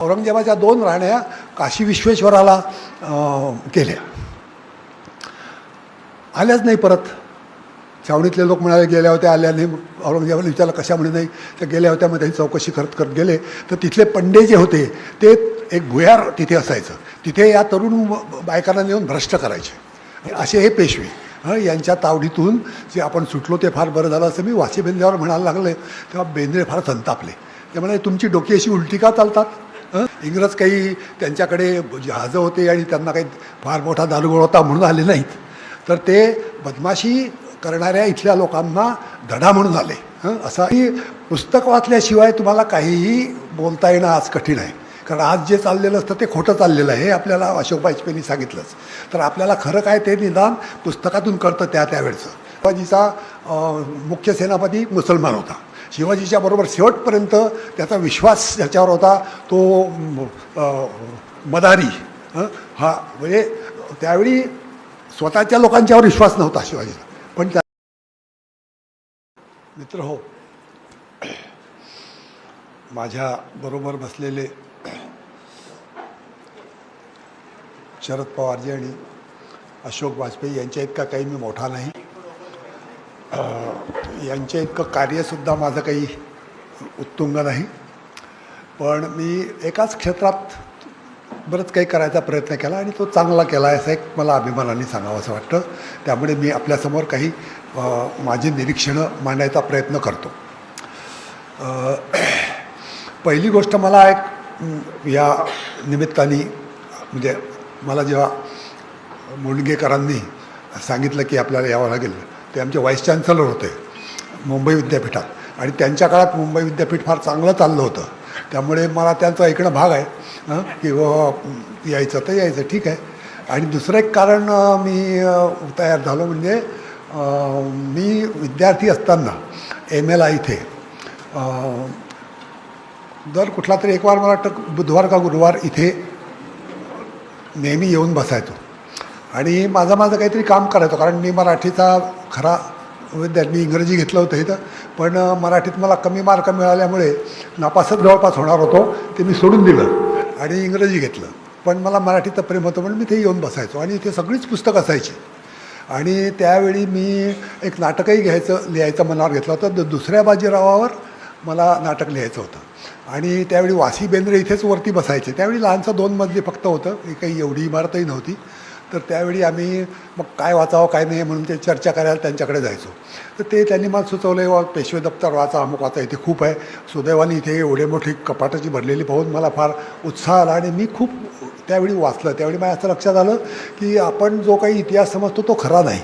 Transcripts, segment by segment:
औरंगजेबाच्या 2 राण्या काशी विश्वेश्वराला केल्या. आल्याच नाही परत. छावणीतले लोक म्हणाले गेल्या होत्या, आल्या नाही. औरंगजेबाला विचारलं कशामुळे नाही, तर गेल्या होत्या. मग त्यांनी चौकशी करत करत गेले तर तिथले पंडे जे होते ते एक भुयार तिथे असायचं, तिथे या तरुण बायकांना नेऊन भ्रष्ट करायचे. असे हे पेशवे यांच्या तावडीतून जे आपण सुटलो ते फार बरं झालं असं मी वाशी बेंद्रेवर म्हणायला लागले. तेव्हा बेंद्रे फार संतापले. ते म्हणाले तुमची डोकी अशी उलटी का चालतात? इंग्रज काही त्यांच्याकडे जहाजं होते आणि त्यांना काही फार मोठा दारुगोळा होता म्हणून आले नाहीत, तर ते बदमाशी करणाऱ्या इथल्या लोकांना धडा म्हणून आले. असा ही पुस्तक वाचल्याशिवाय तुम्हाला काहीही बोलता येणं आज कठीण आहे. कारण आज जे चाललेलं असतं ते खोटं चाललेलं आहे हे आपल्याला अशोक वाजपेयींनी सांगितलंच. तर आपल्याला खरं काय ते निदान पुस्तकातून कळतं त्यावेळचं. शिवाजीचा मुख्य सेनापती मुसलमान होता. शिवाजीच्या बरोबर शेवटपर्यंत त्याचा विश्वास ज्याच्यावर होता तो मदारी. हा म्हणजे त्यावेळी स्वतःच्या लोकांच्यावर विश्वास नव्हता शिवाजीचा. पण त्या मित्र हो, माझ्या बरोबर बसलेले शरद पवारजी आणि अशोक वाजपेयी यांच्या इतका काही मी मोठा नाही. यांच्या इतकं कार्यसुद्धा माझं काही उत्तुंग नाही. पण मी एकाच क्षेत्रात बरंच काही करायचा प्रयत्न केला आणि तो चांगला केला असं एक मला अभिमानाने सांगावं असं वाटतं. त्यामुळे मी आपल्यासमोर काही माझी निरीक्षणं मांडायचा प्रयत्न करतो. पहिली गोष्ट मला एक या निमित्ताने म्हणजे मला जेव्हा मुंडगेकरांनी सांगितलं की आपल्याला यावं लागेल, ते आमचे व्हाईस चान्सलर होते मुंबई विद्यापीठात आणि त्यांच्या काळात मुंबई विद्यापीठ फार चांगलं चाललं होतं. त्यामुळे मला त्यांचं ऐकणं भाग आहे की यायचं तर यायचं ठीक आहे. आणि दुसरं एक कारण मी तयार झालो म्हणजे मी विद्यार्थी असताना MLA इथे दर कुठला तरी एक वार मला वाटतं बुधवार का गुरुवार इथे नेहमी येऊन बसायचो आणि माझं काहीतरी काम करायचो. कारण मी मराठीचा खरा विद्यार्थी, मी इंग्रजी घेतलं होतं इथं, पण मराठीत मला कमी मार्क मिळाल्यामुळे नापासच जवळपास होणार होतो, ते मी सोडून दिलं आणि इंग्रजी घेतलं. पण मला मराठीचं प्रेम होतं म्हणून मी ते येऊन बसायचो आणि इथे सगळीच पुस्तकं असायची. आणि त्यावेळी मी एक नाटकही लिहायचं मनावर घेतलं होतं. दुसऱ्या बाजीरावावर मला नाटक लिहायचं होतं आणि त्यावेळी वाशी बेंद्रे इथेच वरती बसायचे. त्यावेळी लहानचं 2 मजली फक्त होतं, काही एवढी इमारतही नव्हती. तर त्यावेळी आम्ही मग काय वाचावं काय नाही म्हणून ते चर्चा करायला त्यांच्याकडे जायचो. तर ते त्यांनी मला सुचवलं पेशवे दप्तर वाचा, अमुक वाचा, इथे खूप आहे. सुदैवाने इथे एवढे मोठी कपाटाची भरलेली पाहून मला फार उत्साह आला आणि मी खूप त्यावेळी वाचलं. त्यावेळी मला असं लक्षात आलं की आपण जो काही इतिहास समजतो तो खरा नाही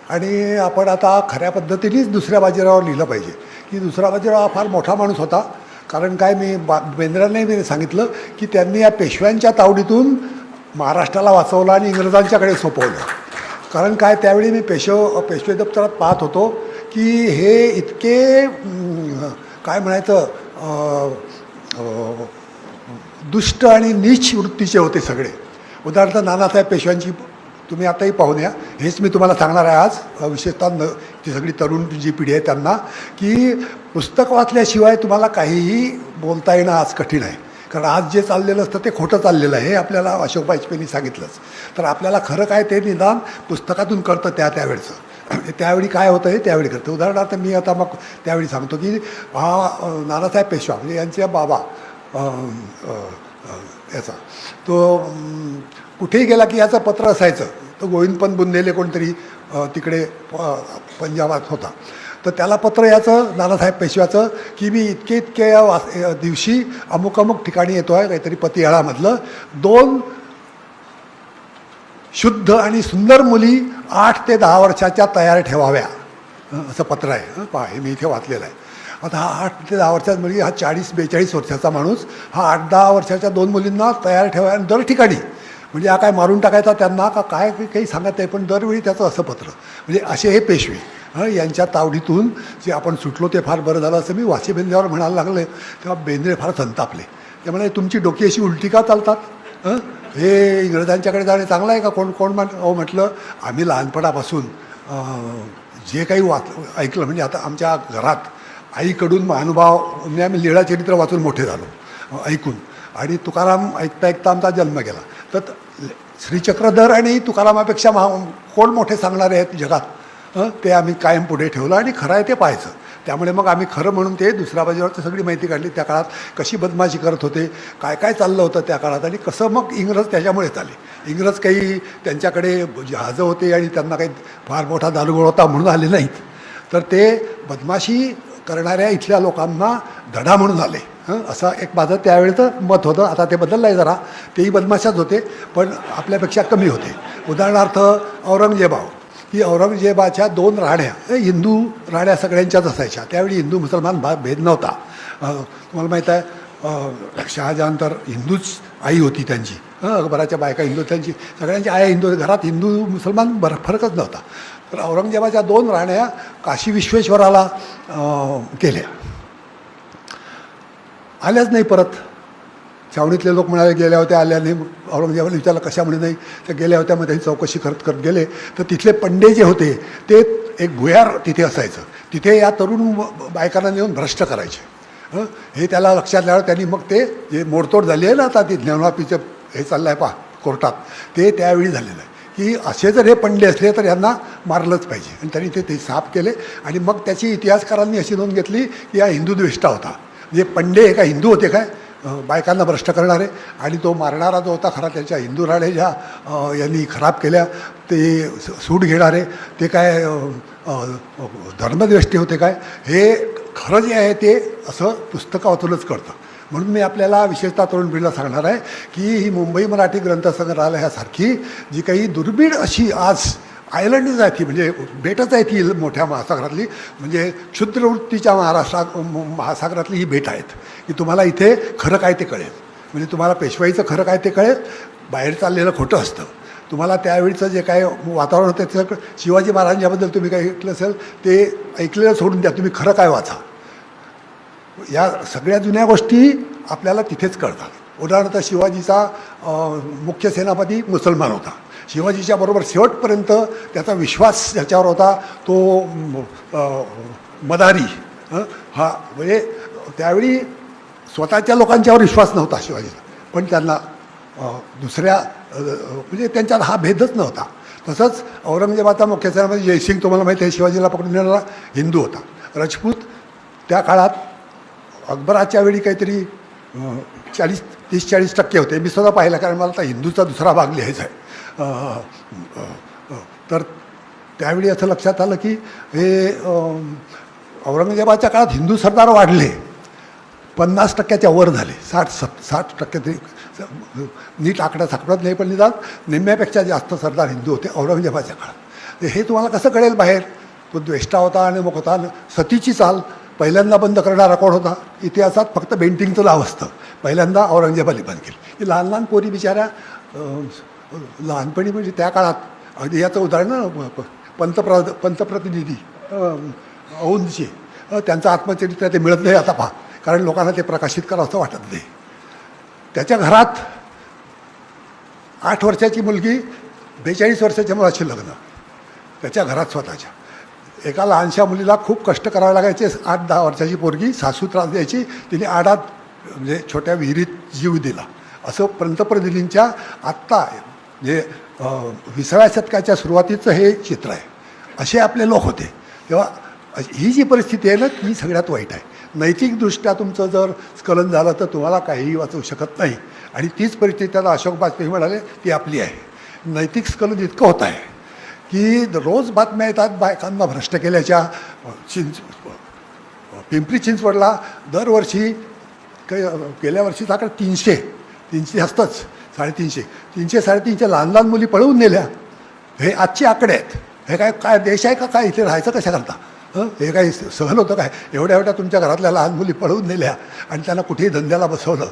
आणि आपण आता खऱ्या पद्धतीनेच दुसऱ्या बाजीरावावर लिहिलं पाहिजे. की दुसरा बाजीराव हा फार मोठा माणूस होता. कारण काय मी बेंद्रेंनाही मी सांगितलं की त्यांनी या पेशव्यांच्या तावडीतून महाराष्ट्राला वाचवलं आणि इंग्रजांच्याकडे सोपवलं. कारण काय त्यावेळी मी पेशवे दप्तरात पाहत होतो की हे इतके काय म्हणायचं दुष्ट आणि नीच वृत्तीचे होते सगळे. उदाहरणार्थ नानासाहेब पेशव्यांची तुम्ही आताही पाहून या. हेच मी तुम्हाला सांगणार आहे आज, विशेषतः ती सगळी तरुण जी पिढी आहे त्यांना, की पुस्तक वाचल्याशिवाय तुम्हाला काहीही बोलता येणं आज कठीण आहे. कारण आज जे चाललेलं असतं ते खोटं चाललेलं आहे हे आपल्याला अशोक वाजपेयींनी सांगितलंच. तर आपल्याला खरं काय ते निदान पुस्तकातून कळतं त्यावेळचं. त्यावेळी काय होतं हे त्यावेळी कळतं. उदाहरणार्थ मी आता मग त्यावेळी सांगतो की हा नानासाहेब पेशवा म्हणजे यांचे बाबा याचा तो कुठेही गेला की याचं पत्र असायचं. तो गोविंदपंत बुंदेले कोणतरी तिकडे पंजाबात होता, तर त्याला पत्र याचं नानासाहेब पेशव्याचं की मी इतके दिवशी अमुक ठिकाणी येतो आहे, काहीतरी पतियाळामधलं 2 शुद्ध आणि सुंदर मुली 8 ते 10 वर्षाच्या तयार ठेवाव्या असं पत्र आहे. पहा हे मी इथे वाचलेलं आहे. आता हा 8 ते 10 वर्षाचा मुलगी, हा 40-42 वर्षाचा माणूस, हा 8-10 वर्षाच्या 2 मुलींना तयार ठेवाव्या दर ठिकाणी. म्हणजे हा काय मारून टाकायचा त्यांना का काय काही सांगत आहे, पण दरवेळी त्याचं असं पत्र. म्हणजे असे हे पेशवे यांच्या तावडीतून जे आपण सुटलो ते फार बरं झालं असं मी वाशी बेंद्रेवर म्हणायला लागले. तेव्हा बेंद्रे फार संतापले. त्यामुळे तुमची डोकी अशी उलटी का चालतात? हे इंग्रजांच्याकडे जाणे चांगलं आहे का? कोण म्हटलं आम्ही लहानपणापासून जे काही ऐकलं म्हणजे आता आमच्या घरात आईकडून महानुभाव म्हणजे आम्ही लीळा चरित्र वाचून मोठे झालो ऐकून. आणि तुकाराम ऐकता ऐकता आमचा जन्म गेला. तर श्रीचक्रधर आणि तुकारामापेक्षा कोण मोठे सांगणारे आहेत जगात, ते आम्ही कायम पुढे ठेवलं आणि खरं आहे ते पाहायचं. त्यामुळे मग आम्ही खरं म्हणून ते दुसऱ्या बाजूवरची सगळी माहिती काढली. त्या काळात कशी बदमाशी करत होते, काय काय चाललं होतं त्या काळात, आणि कसं मग इंग्रज त्याच्यामुळेच आले. इंग्रज काही त्यांच्याकडे जहाजं होते आणि त्यांना काही फार मोठा दारुगोळ होता म्हणून आले नाहीत, तर ते बदमाशी करणाऱ्या इथल्या लोकांना धडा म्हणून आले. असं एक माझं त्यावेळेचं मत होतं. आता ते बदललं आहे जरा, तेही बदमाशाच होते पण आपल्यापेक्षा कमी होते. उदाहरणार्थ औरंगजेबा, की औरंगजेबाच्या 2 राण्या, हिंदू राण्या सगळ्यांच्याच असायच्या. त्यावेळी हिंदू मुसलमान भेद नव्हता. तुम्हाला माहीत आहे शहाजहान तर हिंदूच आई होती त्यांची, अकबराच्या बायका हिंदू, त्यांची सगळ्यांची आया हिंदू, घरात हिंदू मुसलमान फरकच नव्हता. तर औरंगजेबाच्या 2 राण्या काशी विश्वेश्वराला केल्या, आल्याच नाही परत. छावणीतले लोक म्हणाले गेल्या होत्या, आल्या नाही. औरंगजेबाला विचारलं कशामुळे नाही, तर गेल्या होत्या. मग त्यांनी चौकशी करत करत गेले तर तिथले पंडे जे होते ते एक भुयार तिथे असायचं, तिथे या तरुण बायकांना नेऊन भ्रष्ट करायचे. हे त्याला लक्षात आलं. त्यांनी मग ते जे मोडतोड झाली आहे ना आता ती ज्ञानवापीचं हे चाललं आहे कोर्टात, ते त्यावेळी झालेलं आहे की असे जर हे पंडे असले तर यांना मारलंच पाहिजे. आणि त्यांनी ते साफ केले. आणि मग त्याची इतिहासकारांनी अशी नोंद घेतली की हा हिंदू द्वेष्टा होता. म्हणजे पंडे हे काय हिंदू होते काय, बायकांना भ्रष्ट करणारे. आणि तो मारणारा जो होता खरा, त्याच्या हिंदू राण्या ज्या यांनी खराब केल्या, ते सूट घेणारे ते काय धर्मद्वेष्टी होते काय, हे खरं जे आहे ते असं पुस्तकातूनच कळतं. म्हणून मी आपल्याला विशेषतः तरुण पिढीला सांगणार आहे की ही मुंबई मराठी ग्रंथसंग्रहालयासारखी जी काही दुर्मिळ अशी आज आयलंडच आहे ती, म्हणजे बेटच आहे ती मोठ्या महासागरातली, म्हणजे क्षुद्रवृत्तीच्या महासागरातली ही बेट आहेत की तुम्हाला इथे खरं काय ते कळेल. म्हणजे तुम्हाला पेशवाईचं खरं काय ते कळेल, बाहेर चाललेलं खोटं असतं. तुम्हाला त्यावेळीचं जे काय वातावरण होतं त्याचं, शिवाजी महाराजांबद्दल तुम्ही काही ऐकलं असेल ते ऐकलेलं सोडून द्या, तुम्ही खरं काय वाचा. या सगळ्या जुन्या गोष्टी आपल्याला तिथेच कळतात. उदाहरणार्थ शिवाजीचा मुख्य सेनापती मुसलमान होता. शिवाजीच्या बरोबर शेवटपर्यंत त्याचा विश्वास ज्याच्यावर होता तो मदारी, हा म्हणजे त्यावेळी स्वतःच्या लोकांच्यावर विश्वास नव्हता शिवाजीचा, पण त्यांना दुसऱ्या म्हणजे त्यांच्यात हा भेदच नव्हता. तसंच औरंगजेबाचा मुख्य सेनापती जयसिंग तुम्हाला माहिती आहे शिवाजीला पकडून नेणारा हिंदू होता. राजपूत त्या काळात अकबराच्या वेळी काहीतरी 30-40% होते. मी सुद्धा पाहिलं, कारण मला आता हिंदूचा दुसरा भाग लिहायचा आहे. तर त्यावेळी असं लक्षात आलं की हे औरंगजेबाच्या काळात हिंदू सरदार वाढले, 50%च्या वर झाले, 60% तरी नीट आकडा सापडत नाही, पण निदान निम्म्यापेक्षा जास्त सरदार हिंदू होते औरंगजेबाच्या काळात. हे तुम्हाला कसं कळेल बाहेर, तो द्वेष्टा होता आणि मग होता. सतीची चाल पहिल्यांदा बंद करणारा कोण होता इतिहासात, फक्त बेंटिंगचं नाव असतं, पहिल्यांदा औरंगजेबाने बंद केलं. की लहान लहान पोरी बिचाऱ्या लहानपणी, म्हणजे त्या काळात अगदी याचं उदाहरण पंतप्रतिनिधी औंधचे, त्यांचं आत्मचरित्र ते मिळत नाही आता पहा, कारण लोकांना ते प्रकाशित करावं असं वाटत नाही. त्याच्या घरात 8 वर्षाची मुलगी 42 वर्षाच्या मुलाशी लग्न, त्याच्या घरात स्वतःच्या. एका लहानशा मुलीला खूप कष्ट करावे लागायचे. 8-10 वर्षाची पोरगी, सासू त्रास द्यायची, तिने आडात म्हणजे छोट्या विहिरीत जीव दिला. असं पंतप्रतिनिधींच्या आत्ता म्हणजे 20व्या शतकाच्या सुरुवातीचं हे चित्र आहे. असे आपले लोक होते. तेव्हा ही जी परिस्थिती आहे ना, ती सगळ्यात वाईट आहे. नैतिकदृष्ट्या तुमचं जर स्खलन झालं तर तुम्हाला काहीही वाचवू शकत नाही. आणि तीच परिस्थिती त्याला अशोक वाजपेयी म्हणाले ती आपली आहे. नैतिक स्खलन इतकं होत आहे की रोज बातम्या येतात बायकांना भ्रष्ट केल्याच्या. पिंपरी चिंचवडला दरवर्षी गेल्या वर्षीचा आकडा 300 असतंच, 350-300-350 लहान लहान मुली पळवून नेल्या. हे आजचे आकडे आहेत. हे काय देश आहे का काय, इथे राहायचं कशा करता? हे काही सहन होतं काय? एवढ्या एवढ्या तुमच्या घरातल्या लहान मुली पळवून नेल्या आणि त्यांना कुठेही धंद्याला बसवलं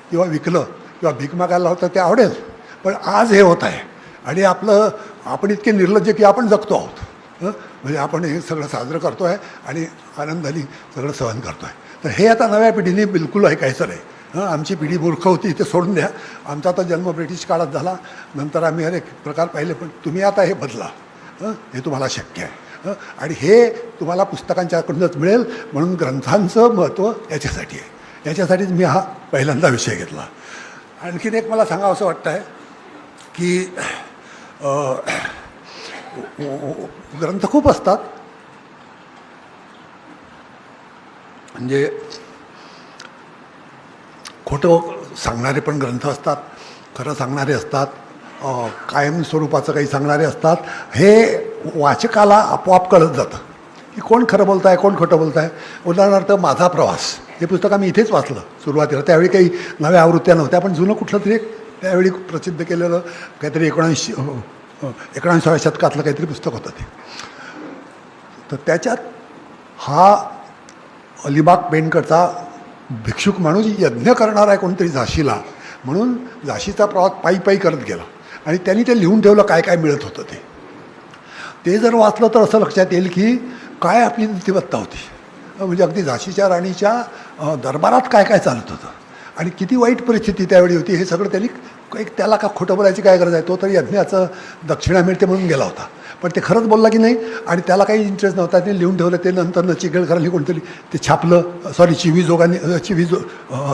किंवा विकलं किंवा भीक मागायला लावतं, ते आवडेल. पण आज हे होत आहे आणि आपण इतके निर्लज्ज की आपण जगतो आहोत. म्हणजे आपण हे सगळं साजरं करतो आहे आणि आनंदाने सगळं सहन करतो आहे. तर हे आता नव्या पिढीने बिलकुल ऐकायचं नाही. आमची पिढी मूर्ख होती ते सोडून द्या. आमचा तर जन्म ब्रिटिश काळात झाला, नंतर आम्ही अनेक प्रकार पाहिले. पण तुम्ही आता हे बदला, हे तुम्हाला शक्य आहे. आणि हे तुम्हाला पुस्तकांच्याकडूनच मिळेल. म्हणून ग्रंथांचं महत्त्व याच्यासाठी आहे. याच्यासाठीच मी हा पहिल्यांदा विषय घेतला. आणखीन एक मला सांगावं असं वाटतं आहे की ग्रंथ खूप असतात, म्हणजे खोटं सांगणारे पण ग्रंथ असतात, खरं सांगणारे असतात, कायम स्वरूपाचं काही सांगणारे असतात. हे वाचकाला आपोआप कळत जातं की कोण खरं बोलत आहे, कोण खोटं बोलत आहे. उदाहरणार्थ माझा प्रवास हे पुस्तक आम्ही इथेच वाचलं सुरुवातीला. त्यावेळी काही नव्या आवृत्त्या नव्हत्या, पण जुनं कुठलं तरी एक त्यावेळी प्रसिद्ध केलेलं काहीतरी 19व्या शतकातलं काहीतरी पुस्तक होतं ते. तर त्याच्यात हा अलिबाग पेणकडचा भिक्षुक माणूस यज्ञ करणार आहे कोणतरी झाशीला, म्हणून झाशीचा प्रवास पायी पायी करत गेला आणि त्यांनी ते लिहून ठेवलं काय काय मिळत होतं ते. ते जर वाचलं तर असं लक्षात येईल की काय आपली नीतिमत्ता होती, म्हणजे अगदी झाशीच्या राणीच्या दरबारात काय काय चालत होतं आणि किती वाईट परिस्थिती त्यावेळी होती हे सगळं त्यांनी एक. त्याला का खोटं बोलायची काय गरज आहे, तो तरी यज्ञाचं दक्षिणा मिळते म्हणून गेला होता, पण ते खरंच बोलला की नाही आणि त्याला काही इंटरेस्ट नव्हता. ते लिहून ठेवलं. ते नंतर चिखलकरांनी कोणतरी ते छापलं, सॉरी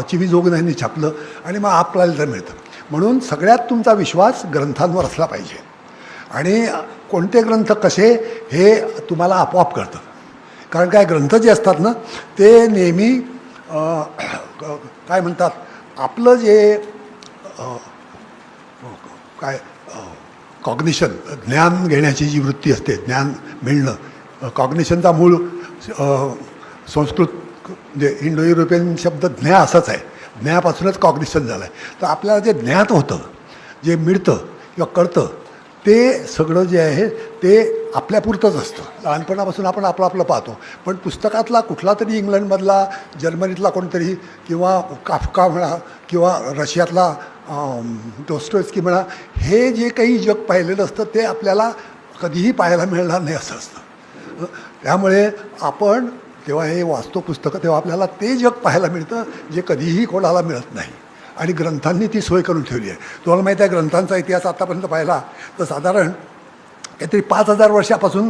चिवीजोगांनी छापलं आणि मग आपल्याला तर मिळतं. म्हणून सगळ्यात तुमचा विश्वास ग्रंथांवर असला पाहिजे आणि कोणते ग्रंथ कसे हे तुम्हाला आपोआप कळतं. कारण काय ग्रंथ जे असतात ना ते नेहमी काय म्हणतात, आपलं जे काय कॉग्निशन, ज्ञान घेण्याची जी वृत्ती असते, ज्ञान मिळणं, कॉग्निशनचा मूळ संस्कृत म्हणजे इंडो युरोपियन शब्द ज्ञा असाच आहे. ज्ञापासूनच कॉग्निशन झालं आहे. तर आपल्याला जे ज्ञात होतं, जे मिळतं किंवा कळतं, ते सगळं जे आहे ते आपल्यापुरतंच असतं. लहानपणापासून आपण आपलं पाहतो, पण पुस्तकातला कुठला तरी इंग्लंडमधला, जर्मनीतला कोणतरी किंवा काफका म्हणा किंवा रशियातला डॉस्टोव्स्की म्हणा, हे जे काही जग पाहिलेलं असतं ते आपल्याला कधीही पाहायला मिळणार नाही असं असतं. त्यामुळे आपण जेव्हा हे वाचतो पुस्तकं तेव्हा आपल्याला ते जग पाहायला मिळतं जे कधीही कोणाला मिळत नाही आणि ग्रंथांनी ती सोय करून ठेवली आहे. तुम्हाला माहिती आहे ग्रंथांचा इतिहास आत्तापर्यंत पाहिला तर साधारण काहीतरी 5000 वर्षापासून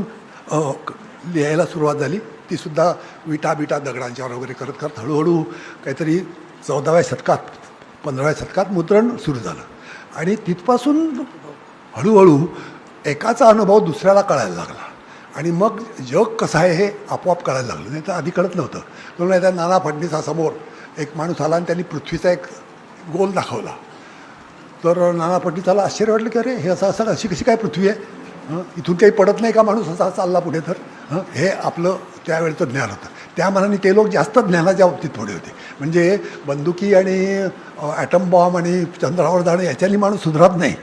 लिहायला सुरुवात झाली. तीसुद्धा विटा दगडांच्यावर वगैरे करत करत हळूहळू काहीतरी 14व्या शतकात 15व्या शतकात मुद्रण सुरू झालं आणि तिथपासून हळूहळू एकाचा अनुभव दुसऱ्याला कळायला लागला आणि मग जग कसं आहे हे आपोआप कळायला लागलं. नाही तर आधी कळत नव्हतं. म्हणून त्या नाना फडणीसासमोर एक माणूस आला आणि त्यांनी पृथ्वीचा एक गोल दाखवला. तर नाना फडणीसाला आश्चर्य वाटलं की अरे हे असं अशी कशी काय पृथ्वी आहे, इथून काही पडत नाही का माणूस असा चालला पुढे. तर हे आपलं त्यावेळेचं ज्ञान होतं. त्या मनाने ते लोक जास्त ज्ञानाच्या बाबतीत थोडे होते. म्हणजे बंदुकी आणि ॲटम बॉम्ब आणि चंद्रावर जाणं याच्यानी माणूस सुधारत नाही,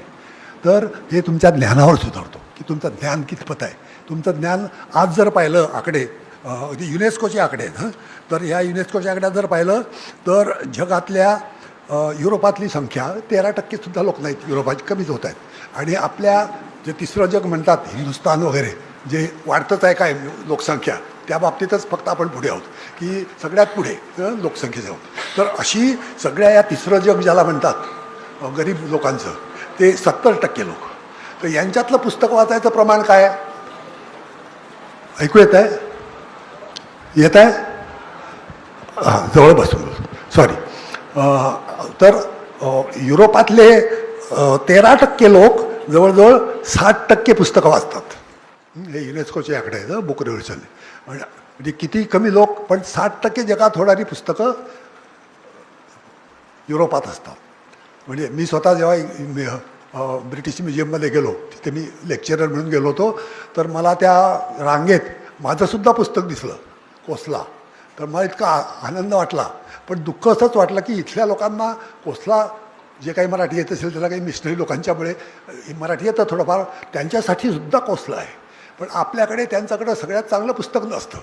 तर हे तुमच्या ज्ञानावर सुधारतो की तुमचं ज्ञान कितपत आहे. तुमचं ज्ञान आज जर पाहिलं आकडे, युनेस्कोचे आकडे आहेत, तर ह्या युनेस्कोच्या आकड्यात जर पाहिलं तर जगातल्या युरोपातली संख्या 13% लोक नाहीत, युरोपाची कमीच होत आहेत. आणि आपल्या जे तिसरं जग म्हणतात हिंदुस्थान वगैरे जे वाढतंच आहे काय लोकसंख्या, त्या बाबतीतच फक्त आपण पुढे आहोत की सगळ्यात पुढे लोकसंख्येचे आहोत. तर अशी सगळ्या या तिसरं जग ज्याला म्हणतात गरीब लोकांचं ते 70% लोक. तर यांच्यातलं पुस्तक वाचायचं प्रमाण काय आहे? ऐकू येत आहे? येत आहे? हां, जवळ बसून सॉरी. तर युरोपातले 13% लोक जवळजवळ 60% पुस्तकं वाचतात. हे युनेस्कोचे आकडे आहेत, बुक रिव्होल्यूशन. म्हणजे किती कमी लोक, पण 60% जगात होणारी पुस्तकं युरोपात असतात. म्हणजे मी स्वतः जेव्हा ब्रिटिश म्युझियममध्ये गेलो, तिथे मी लेक्चरर म्हणून गेलो होतो, तर मला त्या रांगेत माझंसुद्धा पुस्तक दिसलं, कोसला. तर मला इतका आनंद वाटला, पण दुःख असंच वाटलं की इथल्या लोकांना कोसला जे काही मराठी येत असेल त्याला काही मिशनरी लोकांच्यामुळे मराठी येतं थोडंफार, त्यांच्यासाठी सुद्धा कोसलं आहे. पण आपल्याकडे त्यांच्याकडं सगळ्यात चांगलं पुस्तक नसतं,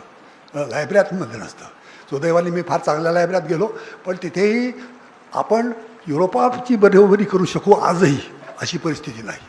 लायब्ररीमध्ये नसतं. सुदैवाने मी फार चांगल्या लायब्ररीत गेलो, पण तिथेही आपण युरोपाची बरोबरी करू शकू आजही अशी परिस्थिती नाही.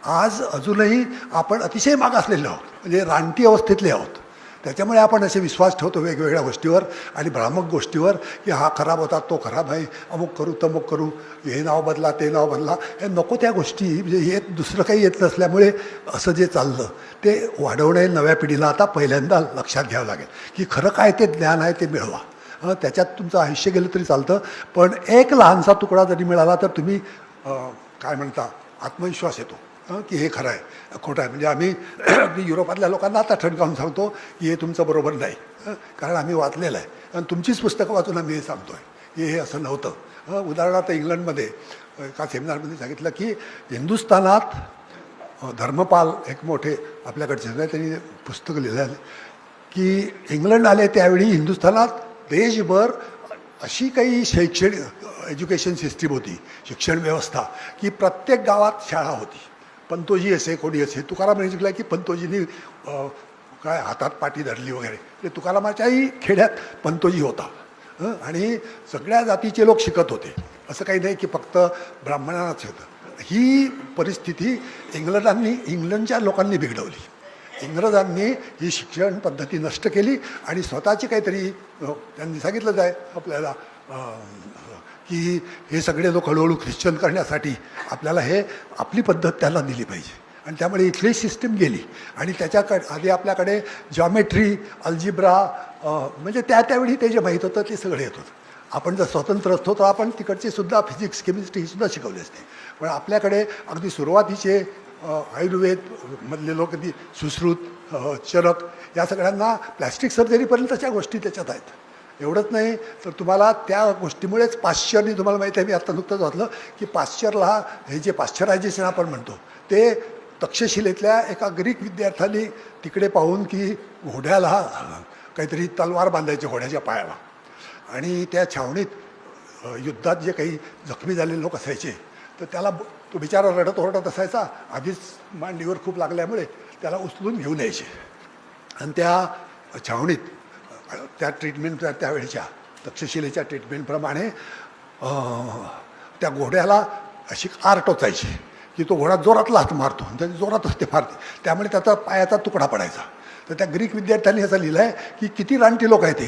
आज अजूनही आपण अतिशय मागासलेले आहोत, म्हणजे रानटी अवस्थेतले आहोत. त्याच्यामुळे आपण असे विश्वास ठेवतो वेगवेगळ्या गोष्टीवर आणि भ्रामक गोष्टीवर की हा खराब होता, तो खराब आहे, अमुक करू तमुक करू, हे नाव बदला ते नाव बदला, हे नको त्या गोष्टी. म्हणजे हे दुसरं काही येत नसल्यामुळे असं जे चाललं ते वाढवणे नव्या पिढीला आता पहिल्यांदा लक्षात घ्यावं लागेल की खरं काय ते ज्ञान आहे ते मिळवा त्याच्यात तुमचं आयुष्य गेलं तरी चालतं, पण एक लहानसा तुकडा जरी मिळाला तर तुम्ही काय म्हणता आत्मविश्वास येतो की हे खरं आहे खोटं आहे. म्हणजे आम्ही अगदी युरोपातल्या लोकांना आता ठणकावून सांगतो की हे तुमचं बरोबर नाही, कारण आम्ही वाचलेलं आहे आणि तुमचीच पुस्तकं वाचून आम्ही हे सांगतो आहे की हे असं नव्हतं. उदाहरणार्थ इंग्लंडमध्ये एका सेमिनारमध्ये सांगितलं की हिंदुस्थानात धर्मपाल एक मोठे आपल्याकडचे त्यांनी पुस्तकं लिहिलं आहे की इंग्लंड आले त्यावेळी हिंदुस्थानात देशभर अशी काही शैक्षणिक एज्युकेशन सिस्टीम होती, शिक्षण व्यवस्था, की प्रत्येक गावात शाळा होती. पंतोजी असे कोणी असे, तुकारामांनी शिकला की पंतोजींनी काय हातात पाटी धरली वगैरे, ते तुकारामाच्याही खेड्यात पंतोजी होता. आणि सगळ्या जातीचे लोक शिकत होते, असं काही नाही की फक्त ब्राह्मणांनाच होतं. ही परिस्थिती इंग्लंडच्या लोकांनी बिघडवली. इंग्रजांनी ही शिक्षण पद्धती नष्ट केली आणि स्वतःची काहीतरी त्यांनी सांगितलंच आहे आपल्याला की हे सगळे लोक हळूहळू ख्रिश्चन करण्यासाठी आपल्याला हे आपली पद्धत त्याला दिली पाहिजे. आणि त्यामुळे इथली सिस्टीम गेली आणि त्याच्याकडे आधी आपल्याकडे जॉमेट्री, अल्जिब्रा, म्हणजे त्यावेळी ते जे माहीत होतं ते सगळं येत होतं. आपण जर स्वतंत्र असतो तर आपण तिकडची सुद्धा फिजिक्स, केमिस्ट्री ही सुद्धा शिकवली असते. पण आपल्याकडे अगदी सुरुवातीचे आयुर्वेद मधले लोक, कधी सुश्रुत, चरक, या सगळ्यांना प्लॅस्टिक सर्जरीपर्यंतच्या गोष्टी त्याच्यात आहेत. एवढंच नाही तर तुम्हाला त्या गोष्टीमुळेच पाश्चरनी, तुम्हाला माहिती आहे मी आत्ता नुकतंच वाचलं की पाश्चरला हे जे पाश्चरायझेशन आपण म्हणतो ते तक्षशिलेतल्या एका ग्रीक विद्यार्थ्यांनी तिकडे पाहून की घोड्याला काहीतरी तलवार बांधायची घोड्याच्या पायाला, आणि त्या छावणीत युद्धात जे काही जखमी झालेले लोक असायचे तर त्याला तो बिचारा रडत ओरडत असायचा, आधीच मांडीवर खूप लागल्यामुळे त्याला उचलून घेऊन यायचे आणि त्या छावणीत त्या ट्रीटमेंट त्यावेळेच्या तक्षशिलेच्या ट्रीटमेंटप्रमाणे त्या घोड्याला अशी आर टोचायची की तो घोडा जोरात लाथ मारतो आणि त्याची जोरातच ते मारते, त्यामुळे त्याचा पायाचा तुकडा पडायचा. तर त्या ग्रीक विद्यार्थ्यांनी असं लिहिलं आहे की किती रानटी लोक आहे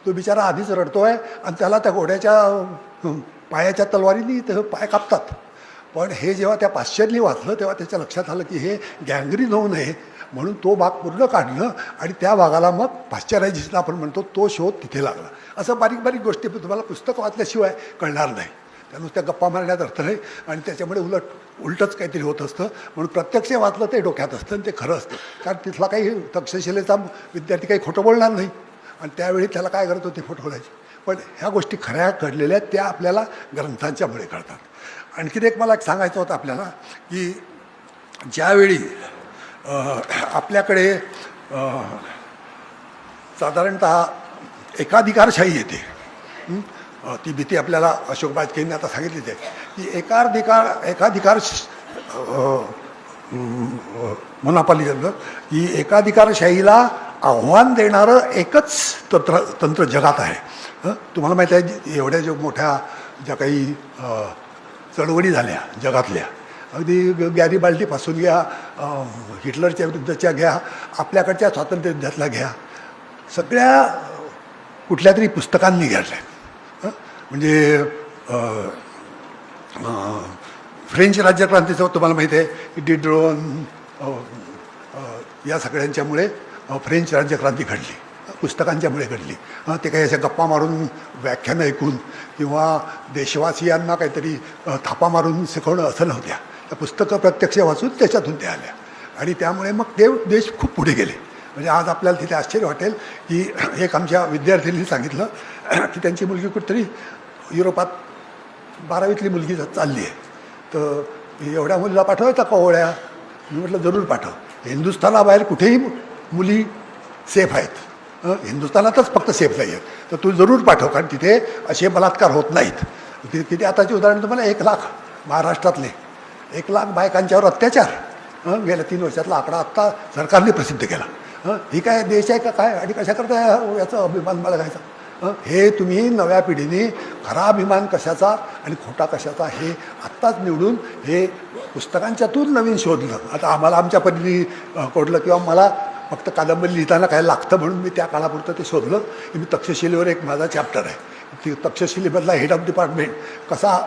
तो बिचारा आधीच रडतो आहे आणि त्याला त्या घोड्याच्या पायाच्या तलवारीने ते पाय कापतात. पण हे जेव्हा त्या पाश्चरनी वाचलं तेव्हा त्याच्या लक्षात आलं की हे गँग्रीन होऊ नये म्हणून तो भाग पूर्ण काढलं आणि त्या भागाला मग पाश्चरायझेशन आपण म्हणतो तो शोध तिथे लागला. असं बारीक बारीक गोष्टी तुम्हाला पुस्तक वाचल्याशिवाय कळणार नाही, त्या नुसत्या गप्पा मारण्यात अर्थ नाही आणि त्याच्यामुळे उलटच काहीतरी होत असतं. म्हणून प्रत्यक्ष वाचलं ते डोक्यात असतं आणि ते खरं असतं, कारण तिथला काही तक्षशिलेचा विद्यार्थी काही खोटं बोलणार नाही आणि त्यावेळी त्याला काय करत होते फोटो घ्यायचे. पण ह्या गोष्टी खऱ्या घडलेल्या आहेत त्या आपल्याला ग्रंथांच्यामुळे कळतात. आणखीन एक मला सांगायचं होतं आपल्याला की ज्यावेळी आपल्याकडे साधारणतः एकाधिकारशाही येते, ती भीती आपल्याला अशोक बाजपेयींनी आता सांगितलीच आहे की एकाधिकार मोनोपॉलिझम, की एकाधिकारशाहीला आव्हान देणारं एकच तंत्र जगात आहे. तुम्हाला माहीत आहे एवढ्या ज्या मोठ्या ज्या काही चळवळी झाल्या जगातल्या, अगदी गॅरिबाल्डीपासून घ्या, हिटलरच्या विरुद्धच्या घ्या, आपल्याकडच्या स्वातंत्र्य युद्धातल्या घ्या, सगळ्या कुठल्या तरी पुस्तकांनी घडल्या. म्हणजे फ्रेंच राज्यक्रांतीचं तुम्हाला माहिती आहे डिड्रोन, या सगळ्यांच्यामुळे फ्रेंच राज्यक्रांती घडली, पुस्तकांच्यामुळे घडली. ते काही अशा गप्पा मारून व्याख्यानं ऐकून किंवा देशवासियांना काहीतरी थापा मारून शिकवणं असं नव्हत्या. त्या पुस्तकं प्रत्यक्ष वाचून त्याच्यातून त्या आल्या आणि त्यामुळे मग ते देश खूप पुढे गेले. म्हणजे आज आपल्याला तिथे आश्चर्य वाटेल की एक आमच्या विद्यार्थ्यांनी सांगितलं की त्यांची मुलगी कुठेतरी युरोपात 12वीतली मुलगी चालली आहे, तर एवढ्या मुलीला पाठवायचा का ओळ्या? मी म्हटलं जरूर पाठव. हिंदुस्थानाबाहेर कुठेही मुली सेफ आहेत, हिंदुस्थानातच फक्त सेफ नाही आहेत, तर तू जरूर पाठव, कारण तिथे असे बलात्कार होत नाहीत. किती आताची उदाहरण तुम्हाला 1 लाख महाराष्ट्रातले 1 लाख बायकांच्यावर अत्याचार गेल्या 3 वर्षातला आकडा आत्ता सरकारने प्रसिद्ध केला. ही काय देश आहे का काय आणि कशाकरता याचा अभिमान बाळगायचा? हे तुम्ही नव्या पिढीने खरा अभिमान कशाचा आणि खोटा कशाचा हे आत्ताच निवडून हे पुस्तकांच्यातून नवीन शोधलं. आता आम्हाला आमच्या पद्धतीने कोडलं किंवा मला फक्त कादंबरी लिहिताना काय लागतं म्हणून मी त्या काळापुरतं ते शोधलं. मी तक्षशिलेवर एक माझा चॅप्टर आहे, ती तक्षशिलेमधला हेड ऑफ डिपार्टमेंट कसा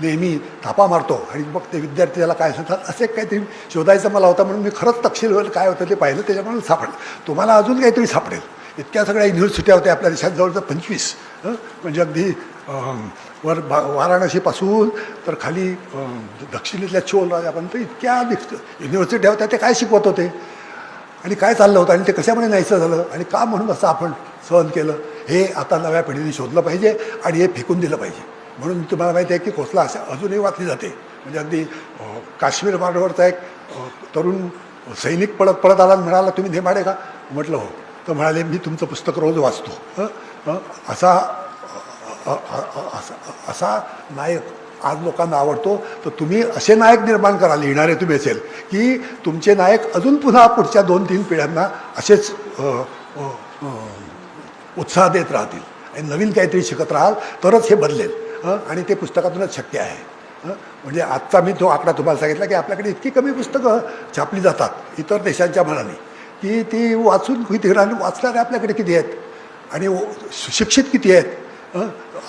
नेहमी थापा मारतो आणि मग ते विद्यार्थी त्याला काय सांगतात असे काहीतरी शोधायचं मला होता. म्हणून मी खरंच तक्षशिलेवर काय होतं ते पाहिलं, त्याच्यामुळे सापडलं. तुम्हाला अजून काहीतरी सापडेल. इतक्या सगळ्या युनिव्हर्सिट्या होत्या आपल्या देशात, जवळजवळ 25 म्हणजे अगदी वर वाराणसीपासून तर खाली दक्षिणेतल्या चोल राजापर्यंत इतक्या युनिव्हर्सिटी होत्या. ते काय शिकवत होते आणि काय चाललं होतं आणि ते कशामुळे नाहीचं झालं आणि का म्हणून असं आपण सहन केलं, हे आता नव्या पिढीने शोधलं पाहिजे आणि हे फेकून दिलं पाहिजे. म्हणून तुम्हाला माहिती आहे की खोसला अशा अजूनही वाचली जाते. म्हणजे अगदी काश्मीर बॉर्डरवरचा एक तरुण सैनिक पळत पळत आला आणि म्हणाला, तुम्ही नेमाडे का? म्हटलं हो. तर म्हणाले, मी तुमचं पुस्तक रोज वाचतो. असा नायक आज लोकांना आवडतो. तर तुम्ही असे नायक निर्माण करा, लिहिणारे तुम्ही असेल, की तुमचे नायक अजून पुन्हा पुढच्या 2-3 पिढ्यांना असेच उत्साह देत राहतील आणि नवीन काहीतरी शिकत राहाल तरच हे बदलेल. आणि ते पुस्तकातूनच शक्य आहे. म्हणजे आजचा मी तो आकडा तुम्हाला सांगितला की आपल्याकडे इतकी कमी पुस्तकं छापली जातात इतर देशांच्या मनाने, की ती वाचून किती वाचणारे आपल्याकडे किती आहेत आणि सुशिक्षित किती आहेत.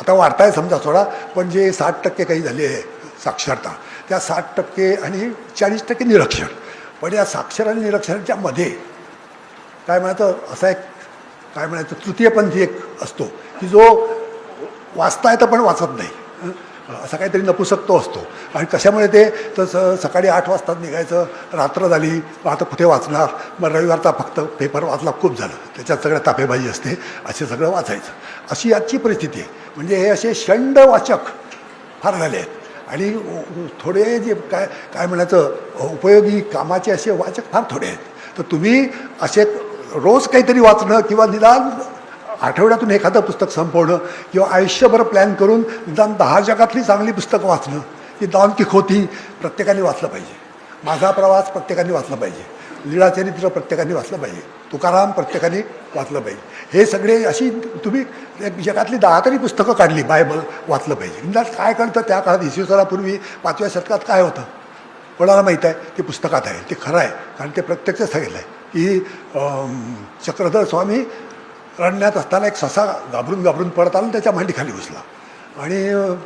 आता वाढताय समजा थोडा, पण जे 60% काही झाली आहे साक्षरता, त्या 60% आणि 40% निरक्षर. पण या साक्षर आणि निरक्षरांच्या मध्ये काय म्हणायचं, असा एक काय म्हणायचं तृतीयपंथी एक असतो की जो वाचता येतं पण वाचत नाही, असा काहीतरी नपुसक असतो. आणि कशामुळे ते तर सकाळी 8 वाजता निघायचं, रात्र झाली, आता कुठे वाचणार, मग रविवारचा फक्त पेपर वाचला खूप झालं, त्याच्यात सगळ्या तापेबाजी असते, असे सगळं वाचायचं. अशी आजची परिस्थिती आहे. म्हणजे हे असे षंड वाचक फार झाले आहेत आणि थोडे जे काय काय म्हणायचं उपयोगी कामाचे असे वाचक फार थोडे आहेत. तर तुम्ही असे रोज काहीतरी वाचणं किंवा निदान आठवड्यातून एखादं पुस्तक संपवणं किंवा आयुष्यभर प्लॅन करून निदान 10 जगातली चांगली पुस्तकं वाचणं, की डॉन किखोती प्रत्येकाने वाचलं पाहिजे, माझा प्रवास प्रत्येकाने वाचलं पाहिजे, लीळाचरित्र प्रत्येकाने वाचलं पाहिजे, तुकाराम प्रत्येकाने वाचलं पाहिजे. हे सगळे अशी तुम्ही जगातली 10 तरी पुस्तकं काढली, बायबल वाचलं पाहिजे. निदान काय कळतं त्या काळात इसवीसनापूर्वी 5व्या शतकात काय होतं कोणाला माहीत आहे, ते पुस्तकात आहे, ते खरं आहे. कारण ते प्रत्यक्ष सांगितलं आहे की चक्रधर स्वामी रडण्यात असताना एक ससा घाबरून पडत आला, त्याच्या मांडीखाली घुसला आणि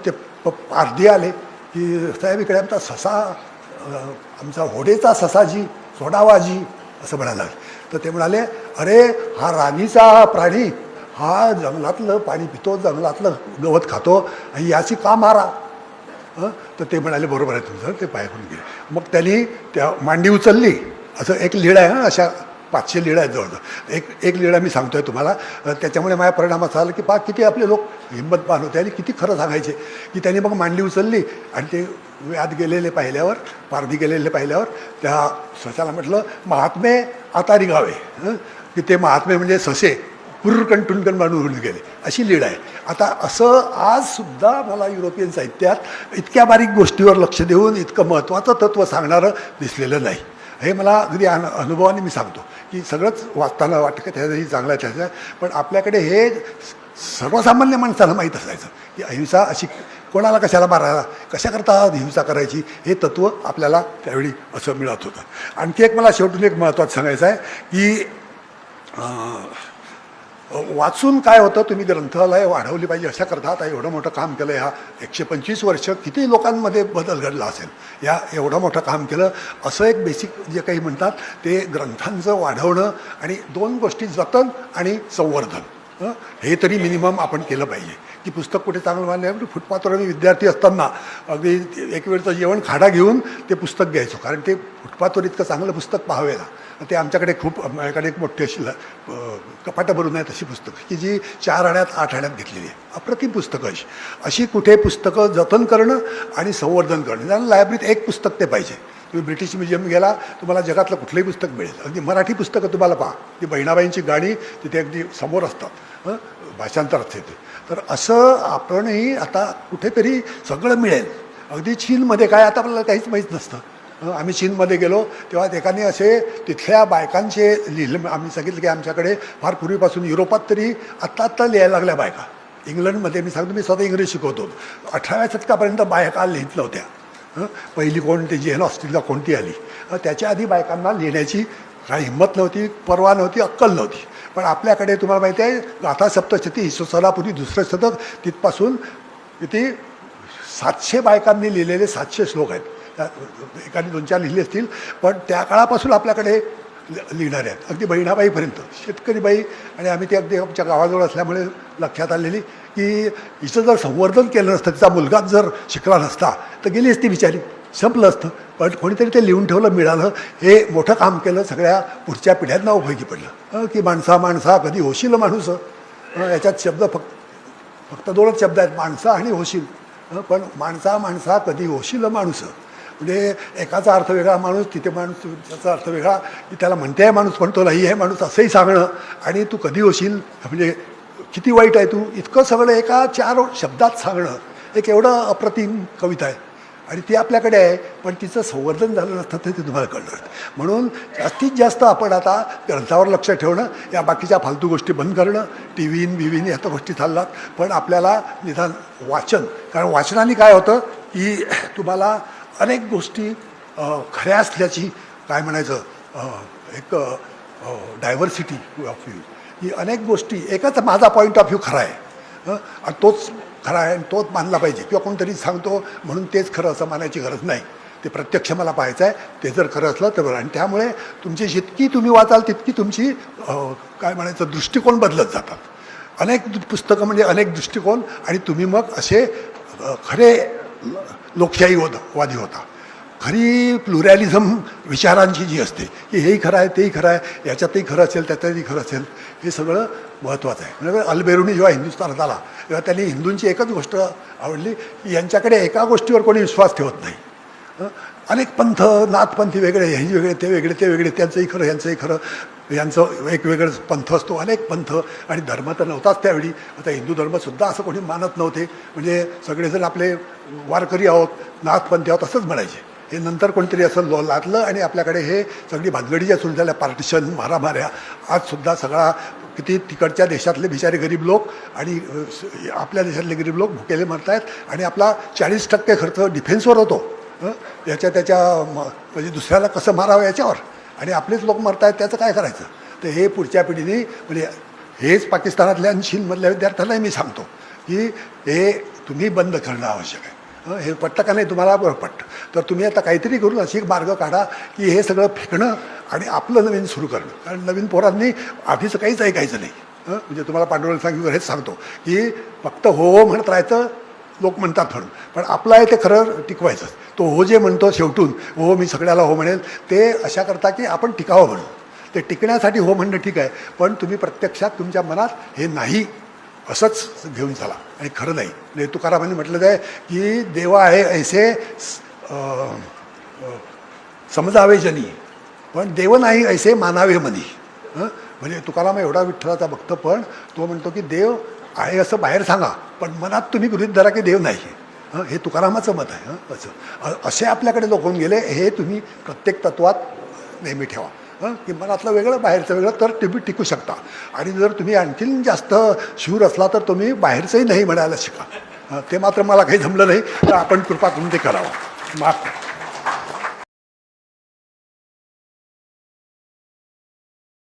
ते पारधी आले की साहेब इकडे आमचा ससा, आमचा होडेचा ससाजी सोडावाजी असं म्हणायला लागले. तर ते म्हणाले, अरे हा राणीचा प्राणी, हा जंगलातलं पाणी पितो, जंगलातलं गवत खातो आणि याची का मारा. तर ते म्हणाले, बरोबर आहे तुमचं. ते पाय पडून गेले. मग त्यांनी त्या मांडी उचलली. असं एक लीळा आहे, अशा 500 लीळा आहेत जवळजवळ. एक लीळा मी सांगतोय तुम्हाला. त्याच्यामुळे माझ्या परिणाम असा झाला की पहा किती आपले लोक हिंमतवान होते आणि किती खरं सांगायचे. की त्यांनी मग मांडली उचलली आणि ते व्याध गेलेले पाहिल्यावर, पारधी गेलेले पाहिल्यावर त्या सशाला म्हटलं, महात्मे आता रिगावे. की ते महात्मे म्हणजे ससे पुरकण टुणकण बांधून गेले, अशी लीळ आहे. आता असं आजसुद्धा मला युरोपियन साहित्यात इतक्या बारीक गोष्टीवर लक्ष देऊन इतकं महत्त्वाचं तत्त्व सांगणारं दिसलेलं नाही. हे मला अगदी अनुभवाने मी सांगतो की सगळंच वाचताना वाटतं की त्याच्याही चांगलं आहे त्याचं, पण आपल्याकडे हे सर्वसामान्य माणसाला माहीत असायचं की अहिंसा अशी, कोणाला कशाला मारायला, कशाकरता हिंसा करायची, हे तत्त्व आपल्याला त्यावेळी असं मिळत होतं. आणखी एक मला शेवटून एक महत्त्वाचं सांगायचं आहे की वाचून काय होतं, तुम्ही ग्रंथालय वाढवली पाहिजे अशा करता. आता एवढं मोठं काम केलं, ह्या 125 वर्ष किती लोकांमध्ये बदल घडला असेल, या एवढं मोठं काम केलं. असं एक बेसिक जे काही म्हणतात ते ग्रंथांचं वाढवणं आणि 2 गोष्टी, जतन आणि संवर्धन, हे तरी मिनिमम आपण केलं पाहिजे. की पुस्तक कुठे चांगलं मानलं आहे. फुटपाथवर मी विद्यार्थी असताना अगदी एक वेळचं जेवण खाडा घेऊन ते पुस्तक घ्यायचो, कारण ते फुटपाथवर इतकं चांगलं पुस्तक पाहावे ना. ते आमच्याकडे माझ्याकडे एक मोठी अशी कपाटं भरून आहेत अशी पुस्तकं की जी 4 आण्यात 8 आण्यात घेतलेली आहे. अप्रतिम पुस्तकं अशी कुठे पुस्तकं जतन करणं आणि संवर्धन करणं. कारण लायब्ररीत एक पुस्तक ते पाहिजे. तुम्ही ब्रिटिश म्युझियम गेला, तुम्हाला जगातलं कुठलंही पुस्तक मिळेल. अगदी मराठी पुस्तकं तुम्हाला पहा, ती बहिणाबाईंची गाणी तिथे अगदी समोर असतात, भाषांतरात येते. तर असं आपणही आता कुठेतरी सगळं मिळेल. अगदी चीनमध्ये काय, आता आपल्याला काहीच माहीत नसतं. आम्ही चीनमध्ये गेलो तेव्हा एकाने असे तिथल्या बायकांचे लिहिलं. आम्ही सांगितलं की आमच्याकडे फार पूर्वीपासून युरोपात तरी आत्ता लिहायला लागल्या बायका. इंग्लंडमध्ये मी सांगतो, मी स्वतः इंग्रजी शिकवतो, 18व्या शतकापर्यंत बायका लिहित नव्हत्या. पहिली कोणती जेन ऑस्ट्रेलिया कोणती आली, त्याच्या आधी बायकांना लिहिण्याची काही हिंमत नव्हती, परवा नव्हती, अक्कल नव्हती. पण आपल्याकडे तुम्हाला माहिती आहे, गाथा सप्तशती इसवीसनापूर्वी 2रं शतक, तिथपासून किती 700 बायकांनी लिहिलेले 700 श्लोक आहेत. एकाने 2-4 लिहिले असतील, पण त्या काळापासून आपल्याकडे लिहिणारे आहेत, अगदी बहिणाबाईपर्यंत शेतकरी बाई. आणि आम्ही ती अगदी आमच्या गावाजवळ असल्यामुळे लक्षात आलेली की हिचं जर संवर्धन केलं नसतं, तिचा मुलगाच जर शिकला नसता तर गेली असती बिचारी, संपलं असतं. पण कोणीतरी ते लिहून ठेवलं, मिळालं, हे मोठं काम केलं, सगळ्या पुढच्या पिढ्यांना उपयोगी पडलं. की माणसा कधी होशील माणूस. याच्यात शब्द फक्त दोनच शब्द आहेत, माणसा आणि होशील. पण माणसा कधी होशील माणूस, म्हणजे एकाचा अर्थ वेगळा माणूस, तिथे माणूस त्याचा अर्थ वेगळा, की त्याला म्हणते आहे माणूस पण तो नाही आहे माणूस असंही सांगणं, आणि तू कधी होशील म्हणजे किती वाईट आहे तू, इतकं सगळं एका 4 शब्दात सांगणं, एक एवढं अप्रतिम कविता आहे. आणि ती आपल्याकडे आहे, पण तिचं संवर्धन झालं नसतं ते तुम्हाला कळलं. म्हणून जास्तीत जास्त आपण आता ग्रंथावर लक्ष ठेवणं, या बाकीच्या फालतू गोष्टी बंद करणं, टी व्हीन ह्या तर गोष्टी चालतात, पण आपल्याला निदान वाचन, कारण वाचनाने काय होतं की तुम्हाला अनेक गोष्टी खऱ्या असल्याची काय म्हणायचं एक डायव्हर्सिटी ऑफ व्ह्यू, ही अनेक गोष्टी, एकच माझा पॉईंट ऑफ व्ह्यू खरा आहे आणि तोच खरा आहे आणि तोच मानला पाहिजे, किंवा कोणतरी सांगतो म्हणून तेच खरं असं मानायची गरज नाही. ते प्रत्यक्ष मला पाहायचं आहे, ते जर खरं असलं तर बरं. आणि त्यामुळे तुमची जितकी तुम्ही वाचाल तितकी तुमची काय म्हणायचं दृष्टिकोन बदलत जातात. अनेक पुस्तकं म्हणजे अनेक दृष्टिकोन, आणि तुम्ही मग असे खरे लोकशाहीवादी होता. खरी प्लुरॅलिझम विचारांची जी असते की हेही खरं आहे तेही खरं आहे, याच्यातही खरं असेल त्याच्यातही खरं असेल, हे सगळं महत्त्वाचं आहे. म्हणजे अलबेरुनी जेव्हा हिंदुस्थानात आला तेव्हा त्यांनी हिंदूंची एकच गोष्ट आवडली की यांच्याकडे एका गोष्टीवर कोणी विश्वास ठेवत नाही. अनेक पंथ, नाथपंथी वेगळे, हे वेगळे, ते वेगळे, त्यांचंही खरं यांचंही खरं, यांचं वेगवेगळं पंथ असतो, अनेक पंथ, आणि धर्म तर नव्हताच त्यावेळी. आता हिंदू धर्मसुद्धा असं कोणी मानत नव्हते, म्हणजे सगळेजण आपले वारकरी आहोत, नाथपंथी आहोत असंच म्हणायचे. हे नंतर कोणतरी असं लादलं आणि आपल्याकडे हे सगळी भानगडी ज्या सुरू झाल्या, पार्टिशन, मारामाऱ्या, आजसुद्धा सगळा किती तिकडच्या देशातले बिचारे गरीब लोक आणि आपल्या देशातले गरीब लोक भुकेले मरत आहेत, आणि आपला 40% खर्च डिफेन्सवर होतो, त्याच्या म्हणजे दुसऱ्याला कसं मारावं याच्यावर, आणि आपलेच लोक मरत आहेत, त्याचं काय करायचं. तर हे पुढच्या पिढीने, म्हणजे हेच पाकिस्तानातल्या आणि चीनमधल्या विद्यार्थ्यांनाही मी सांगतो की हे तुम्ही बंद करणं आवश्यक आहे. हे पटतं का नाही तुम्हाला, बरं पटतं तर तुम्ही आता काहीतरी करून अशी एक मार्ग काढा की हे सगळं फेकणं आणि आपलं नवीन सुरू करणं. कारण नवीन पोरांनी आधीचं काहीच ऐकायचं नाही. म्हणजे तुम्हाला पांडुरंग सांगितलं हेच सांगतो की फक्त हो म्हणत राहायचं, लोक म्हणतात म्हणून, पण आपलं आहे ते खरं टिकवायचं. तो हो जे म्हणतो शेवटून, हो मी सगळ्याला हो म्हणेल, ते अशा करता की आपण टिकावं म्हणून. ते टिकण्यासाठी हो म्हणणं ठीक आहे, पण तुम्ही प्रत्यक्षात तुमच्या मनात हे नाही असंच घेऊन चला, आणि खरं नाही. म्हणजे तुकारामांनी म्हटलं आहे की देवा आहे ऐसे समजावे जनी, पण देव नाही ऐसे मानावे मनी. म्हणजे तुकाराम एवढा विठ्ठलाचा भक्त, पण तो म्हणतो की देव आहे असं बाहेर सांगा, पण मनात तुम्ही गृहीत धरा की देव नाही. हे तुकारामाचं मत आहे. असं असे आपल्याकडे लोक होऊन गेले. हे तुम्ही प्रत्येक तत्वात नेहमी ठेवा की मनातलं वेगळं बाहेरचं वेगळं, तर तुम्ही टिकू शकता. आणि जर तुम्ही आणखीन जास्त शूर असला तर तुम्ही बाहेरचंही नाही म्हणायला शिका. ते मात्र मला काही जमलं नाही, तर आपण कृपा करून ते करावं. माफ